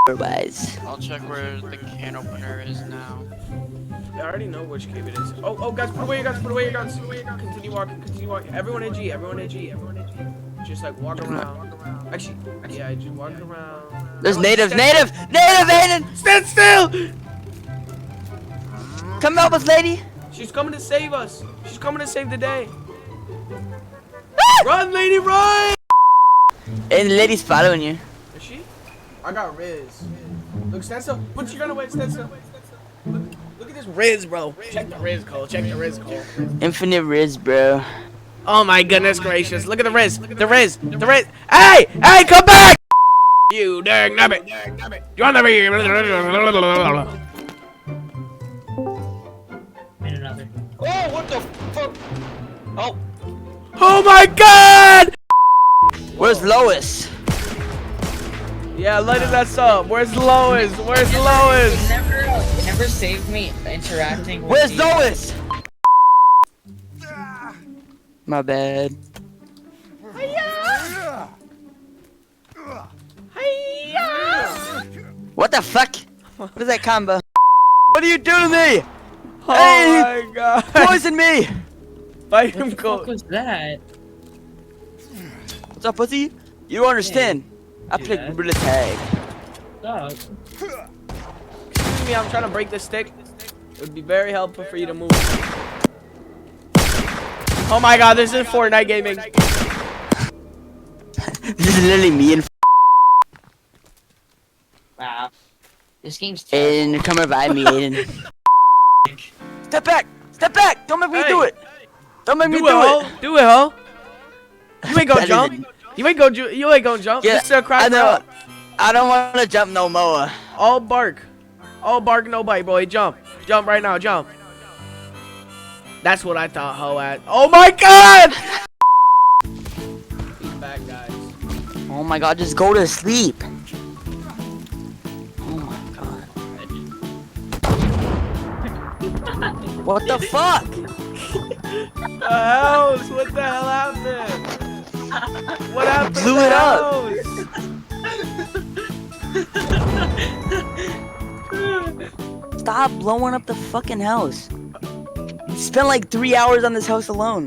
Otherwise. I'll check where the can opener is now. I already know which cave it is. Oh, guys, put away your guns, put away your guns. Continue walking, continue walking. Everyone in G, everyone in G, everyone in G. Just like walk around. Actually, yeah, just walk around. There's natives, native, Aiden! Stand still! Come help us, lady! She's coming to save us. She's coming to save the day. Run, lady, run! And the lady's following you. Is she? I got Riz. Look, stand still. Put your gun away, stand still. Look at this Riz, bro. Check the Riz, Cole. Check the Riz, Cole. Infinite Riz, bro. Oh my goodness gracious. Look at the Riz. The Riz. The Riz. Hey! Hey, come back! You dang nabbit. You want to be... Oh, what the fuck? Oh. Oh my god! Where's Lois? Yeah, light us up. Where's Lois? Where's Lois? It never saved me interacting with Where's you. Lois? My bad. What the fuck? What is that combo? What do you do to me? Oh Hey! my god. Poison me! Fight him, What the fuck Cole. was that? What's up, pussy? You don't understand. I play Yeah. gorilla tag. Dog. Excuse me, I'm trying to break this stick. It would be very helpful for you to move. Oh my god, this is Fortnite gaming. This is literally me and Wow. This game's terrible. Aiden. Come revive me, Aiden. Step back! Step back! Don't make me do it! Don't make me do ho. it! Do it, ho. You ain't gonna That jump. isn't- You ain't gonna jump. Yeah, Just crack I know. rock. I don't want to jump no more. All bark. All bark, no bite, boy. Jump. Jump right now. Jump. That's what I thought, ho, at. Oh my god! He's back, guys. Oh my god, just go to sleep. Oh my god. What the fuck? The house. What the hell happened? What happened? Blew to the it up. house? Stop blowing up the fucking house. You spent like 3 hours on this house alone.